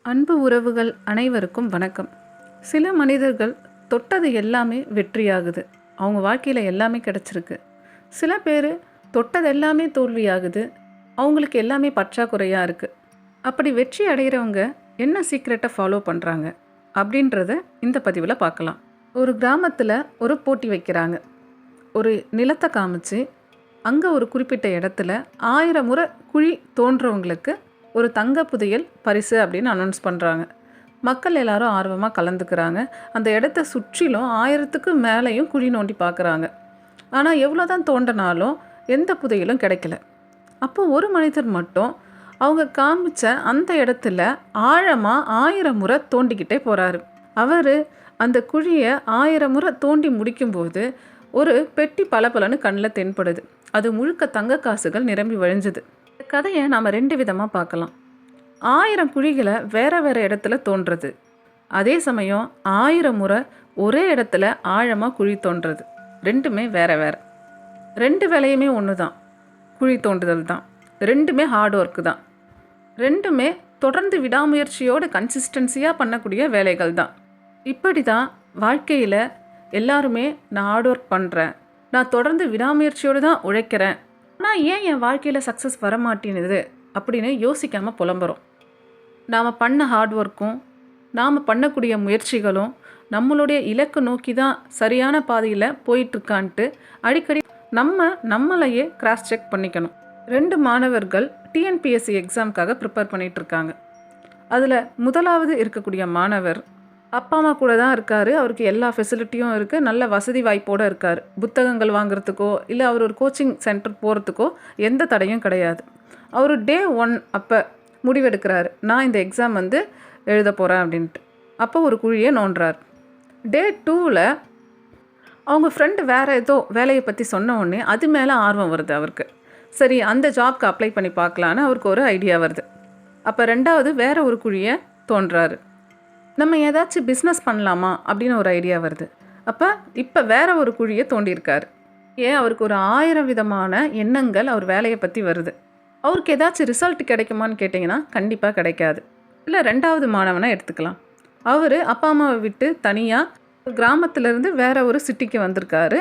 அன்பு உறவுகள் அனைவருக்கும் வணக்கம். சில மனிதர்கள் தொட்டது எல்லாமே வெற்றியாகுது, அவங்க வாழ்க்கையில் எல்லாமே கிடச்சிருக்கு. சில பேர் தொட்டது எல்லாமே தோல்வியாகுது, அவங்களுக்கு எல்லாமே பற்றாக்குறையாக இருக்குது. அப்படி வெற்றி அடைகிறவங்க என்ன சீக்ரெட்டை ஃபாலோ பண்ணுறாங்க அப்படின்றத இந்த பதிவில் பார்க்கலாம். ஒரு கிராமத்தில் ஒரு போட்டி வைக்கிறாங்க. ஒரு நிலத்தை காமிச்சு அங்கே ஒரு குறிப்பிட்ட இடத்துல 1000 முறை குழி தோன்றவங்களுக்கு ஒரு தங்க புதையல் பரிசு அப்படின்னு அனௌன்ஸ் பண்ணுறாங்க. மக்கள் எல்லாரும் ஆர்வமாக கலந்துக்கிறாங்க. அந்த இடத்த சுற்றிலும் 1000க்கு மேலேயும் குழி நோண்டி பார்க்குறாங்க. ஆனால் எவ்வளோ தான் தோண்டினாலும் எந்த புதையலும் கிடைக்கல. அப்போ ஒரு மனிதர் மட்டும் அவங்க காமிச்ச அந்த இடத்துல ஆழமாக 1000 முறை தோண்டிக்கிட்டே போகிறாரு. அவர் அந்த குழியை 1000 முறை தோண்டி முடிக்கும்போது ஒரு பெட்டி பளபளன்னு கண்ணில் தென்படுது. அது முழுக்க தங்க காசுகள் நிரம்பி வழிஞ்சுது. இந்த கதையை நாம் 2 விதமாக பார்க்கலாம். 1000 குழிகளை வேறு வேறு இடத்துல தோன்றுறது, அதே சமயம் 1000 முறை ஒரே இடத்துல ஆழமாக குழி தோன்றுறது. ரெண்டுமே வேறு வேறு. 2 வேலையுமே ஒன்று தான், குழி தோண்டுதல் தான். ரெண்டுமே ஹார்ட் ஒர்க்கு தான். ரெண்டுமே தொடர்ந்து விடாமுயற்சியோடு கன்சிஸ்டன்சியாக பண்ணக்கூடிய வேலைகள் தான். இப்படி தான் வாழ்க்கையில் எல்லாருமே நான் ஹார்ட் ஒர்க் பண்ணுறேன், நான் தொடர்ந்து விடாமுயற்சியோடு தான் உழைக்கிறேன், ஆனால் ஏன் என் வாழ்க்கையில் சக்ஸஸ் வரமாட்டேனுது அப்படின்னு யோசிக்காமல் புலம்புறோம். நாம் பண்ண ஹார்ட் ஒர்க்கும் நாம் பண்ணக்கூடிய முயற்சிகளும் நம்மளுடைய இலக்கு நோக்கி தான் சரியான பாதையில் போயிட்டுருக்கான்ட்டு அடிக்கடி நம்மளையே கிராஸ் செக் பண்ணிக்கணும். 2 மாணவர்கள் டிஎன்பிஎஸ்சி எக்ஸாமுக்காக ப்ரிப்பேர் பண்ணிகிட்ருக்காங்க. அதில் முதலாவது இருக்கக்கூடிய மாணவர் அப்பா அம்மா கூட தான் இருக்கார். அவருக்கு எல்லா ஃபெசிலிட்டியும் இருக்குது, நல்ல வசதி வாய்ப்போடு இருக்கார். புத்தகங்கள் வாங்குறதுக்கோ இல்லை அவர் ஒரு கோச்சிங் சென்டர் போகிறதுக்கோ எந்த தடையும் கிடையாது. அவர் டே 1 அப்போ முடிவெடுக்கிறாரு, நான் இந்த எக்ஸாம் எழுத போகிறேன் அப்படின்ட்டு. அப்போ ஒரு குழியை நோண்டுறார். டே 2ல் அவங்க ஃப்ரெண்டு வேறு ஏதோ வேலையை பற்றி சொன்ன உடனே அது மேலே ஆர்வம் வருது அவருக்கு. சரி, அந்த ஜாப்க்கு அப்ளை பண்ணி பார்க்கலான்னு அவருக்கு ஒரு ஐடியா வருது. அப்போ 2வது வேறு ஒரு குழியை தோன்றுறாரு. நம்ம ஏதாச்சும் பிஸ்னஸ் பண்ணலாமா அப்படின்னு ஒரு ஐடியா வருது. இப்போ வேறு ஒரு குழியை தோண்டியிருக்காரு. அவருக்கு ஒரு 1000 விதமான எண்ணங்கள் அவர் வேலையை பற்றி வருது. அவருக்கு ஏதாச்சும் ரிசல்ட் கிடைக்குமான்னு கேட்டிங்கன்னா கண்டிப்பாக கிடைக்காது. இல்லை, 2வது மாணவனை எடுத்துக்கலாம். அவர் அப்பா அம்மாவை விட்டு தனியாக கிராமத்திலேருந்து வேறு ஒரு சிட்டிக்கு வந்திருக்காரு.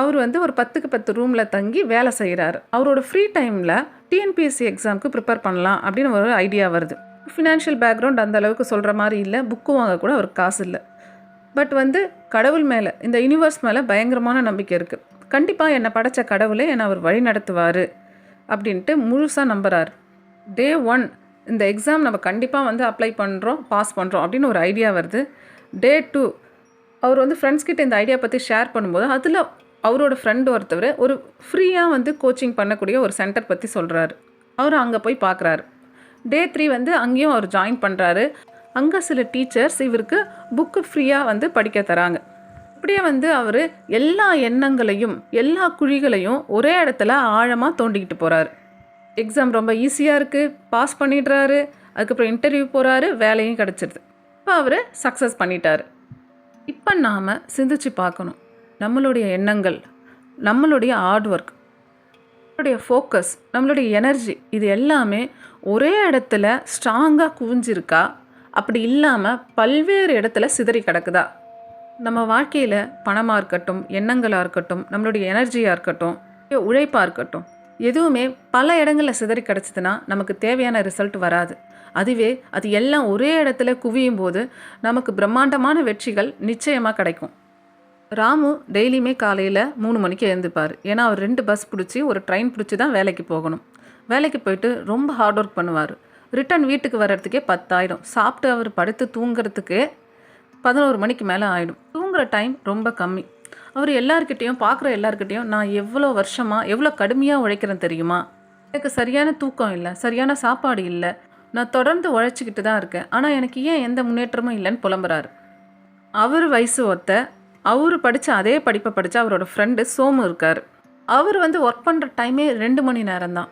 அவர் ஒரு 10க்கு 10 ரூமில் தங்கி வேலை செய்கிறாரு. அவரோட ஃப்ரீ டைமில் டிஎன்பிஎஸ்சி எக்ஸாமுக்கு ப்ரிப்பேர் பண்ணலாம் அப்படின்னு ஒரு ஐடியா வருது. ஃபினான்ஷியல் பேக்ரவுண்ட் அந்த அளவுக்கு சொல்கிற மாதிரி இல்லை, புக்கு வாங்க கூட அவருக்கு காசு இல்லை. பட் கடவுள் மேலே, இந்த யூனிவர்ஸ் மேலே பயங்கரமான நம்பிக்கை இருக்குது. கண்டிப்பாக என்னை படைத்த கடவுளே என்னை அவர் வழி நடத்துவார் அப்படின்ட்டு முழுசாக நம்புகிறார். டே 1 இந்த எக்ஸாம் நம்ம கண்டிப்பாக அப்ளை பண்ணுறோம், பாஸ் பண்ணுறோம் அப்படின்னு ஒரு ஐடியா வருது. டே 2 அவர் ஃப்ரெண்ட்ஸ்கிட்ட இந்த ஐடியா பற்றி ஷேர் பண்ணும்போது அதில் அவரோட ஃப்ரெண்டு ஒருத்தவர் ஒரு ஃப்ரீயாக கோச்சிங் பண்ணக்கூடிய ஒரு சென்டர் பற்றி சொல்கிறாரு. அவர் அங்கே போய் பார்க்குறாரு. டே 3 அங்கேயும் அவர் ஜாயின் பண்ணுறாரு. அங்கே சில டீச்சர்ஸ் இவருக்கு புக்கு ஃப்ரீயாக படிக்க தராங்க. இப்படியே அவர் எல்லா எண்ணங்களையும் எல்லா குழிகளையும் ஒரே இடத்துல ஆழமாக தோண்டிக்கிட்டு போகிறாரு. எக்ஸாம் ரொம்ப ஈஸியாக இருக்குது, பாஸ் பண்ணிடுறாரு. அதுக்கப்புறம் இன்டர்வியூ போகிறாரு, வேலையும் கிடச்சிடுது. இப்போ அவர் சக்ஸஸ் பண்ணிட்டார். இப்போ நாம் சிந்திச்சு பார்க்கணும், நம்மளுடைய எண்ணங்கள், நம்மளுடைய ஹார்ட் ஒர்க், நம்மளுடைய ஃபோக்கஸ், நம்மளுடைய எனர்ஜி, இது எல்லாமே ஒரே இடத்துல ஸ்ட்ராங்காக குவிஞ்சிருக்கா, அப்படி இல்லாமல் பல்வேறு இடத்துல சிதறி கிடக்குதா? நம்ம வாழ்க்கையில் பணமாக இருக்கட்டும், எண்ணங்களாக இருக்கட்டும், நம்மளுடைய எனர்ஜியாக இருக்கட்டும், உழைப்பாக இருக்கட்டும், எதுவுமே பல இடங்களில் சிதறி கிடச்சிதுன்னா நமக்கு தேவையான ரிசல்ட் வராது. அதுவே அது எல்லாம் ஒரே இடத்துல குவியும் போது நமக்கு பிரம்மாண்டமான வெற்றிகள் நிச்சயமாக கிடைக்கும். ராமு டெய்லியுமே காலையில் 3 மணிக்கு எழுந்துப்பார். ஏன்னா அவர் 2 பஸ் பிடிச்சி ஒரு ட்ரெயின் பிடிச்சி தான் வேலைக்கு போகணும். வேலைக்கு போயிட்டு ரொம்ப ஹார்ட் ஒர்க் பண்ணுவார். ரிட்டன் வீட்டுக்கு வர்றதுக்கே 10 ஆகிடும். சாப்பிட்டு அவர் படுத்து தூங்குறதுக்கே 11 மணிக்கு மேலே ஆகிடும். தூங்குகிற டைம் ரொம்ப கம்மி. அவர் எல்லாருக்கிட்டேயும், பார்க்குற எல்லாருக்கிட்டேயும், நான் எவ்வளோ வருஷமாக எவ்வளோ கடுமையாக உழைக்கிறேன் தெரியுமா, எனக்கு சரியான தூக்கம் இல்லை, சரியான சாப்பாடு இல்லை, நான் தொடர்ந்து உழைச்சிக்கிட்டு தான் இருக்கேன், ஆனால் எனக்கு ஏன் எந்த முன்னேற்றமும் இல்லைன்னு புலம்புறாரு. அவர் வயசு ஒத்த, அவர் படித்த அதே படிப்பை படித்த அவரோட ஃப்ரெண்டு சோமு இருக்கார். அவர் ஒர்க் பண்ணுற டைமே 2 மணி நேரம் தான்.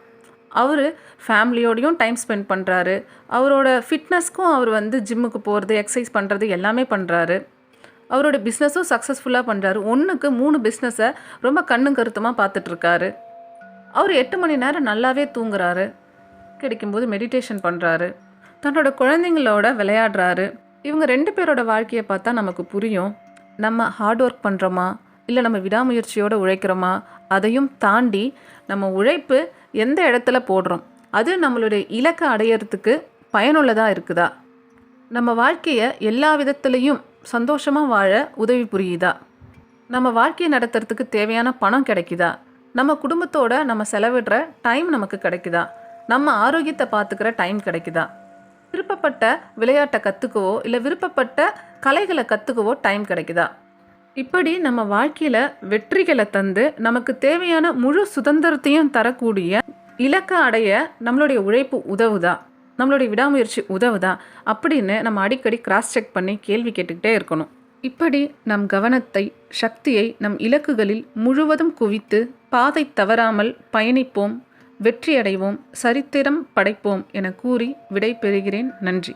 அவர் ஃபேமிலியோடையும் டைம் ஸ்பெண்ட் பண்ணுறாரு. அவரோட ஃபிட்னஸ்க்கும் அவர் ஜிம்முக்கு போகிறது, எக்ஸசைஸ் பண்ணுறது எல்லாமே பண்ணுறாரு. அவரோட பிஸ்னஸும் சக்ஸஸ்ஃபுல்லாக பண்ணுறாரு. 1க்கு 3 பிஸ்னஸை ரொம்ப கண்ணும் கருத்துமாக பார்த்துட்ருக்காரு. அவர் 8 மணி நேரம் நல்லாவே தூங்குறாரு. கிடைக்கும்போது மெடிடேஷன் பண்ணுறாரு. தன்னோட குழந்தைங்களோட விளையாடுறாரு. இவங்க 2 பேரோட வாழ்க்கையை பார்த்தா நமக்கு புரியும். நம்ம ஹார்ட் ஒர்க் பண்ணுறோமா, இல்லை நம்ம விடாமுயற்சியோடு உழைக்கிறோமா, அதையும் தாண்டி நம்ம உழைப்பு எந்த இடத்துல போடுறோம், அது நம்மளுடைய இலக்கை அடையிறதுக்கு பயனுள்ளதாக இருக்குதா, நம்ம வாழ்க்கையை எல்லா விதத்துலேயும் சந்தோஷமாக வாழ உதவி புரியுதா, நம்ம வாழ்க்கையை நடத்துறதுக்கு தேவையான பணம் கிடைக்குதா, நம்ம குடும்பத்தோட நம்ம செலவிடுற டைம் நமக்கு கிடைக்குதா, நம்ம ஆரோக்கியத்தை பார்த்துக்கிற டைம் கிடைக்குதா, விருப்பப்பட்ட விளையாட்டை கற்றுக்கவோ இல்லை விருப்பப்பட்ட கலைகளை கற்றுக்கவோ டைம் கிடைக்குதா. இப்படி நம்ம வாழ்க்கையில் வெற்றிகளை தந்து நமக்கு தேவையான முழு சுதந்திரத்தையும் தரக்கூடிய இலக்கை அடைய நம்மளுடைய உழைப்பு உதவுதா, நம்மளுடைய விடாமுயற்சி உதவுதா அப்படின்னு நம்ம அடிக்கடி கிராஸ் செக் பண்ணி கேள்வி கேட்டுக்கிட்டே இருக்கணும். இப்படி நம் கவனத்தை, சக்தியை நம் இலக்குகளில் முழுவதும் குவித்து பாதை தவறாமல் பயணிப்போம், வெற்றியடைவோம், சரித்திரம் படைப்போம் என கூறி விடை பெறுகிறேன். நன்றி.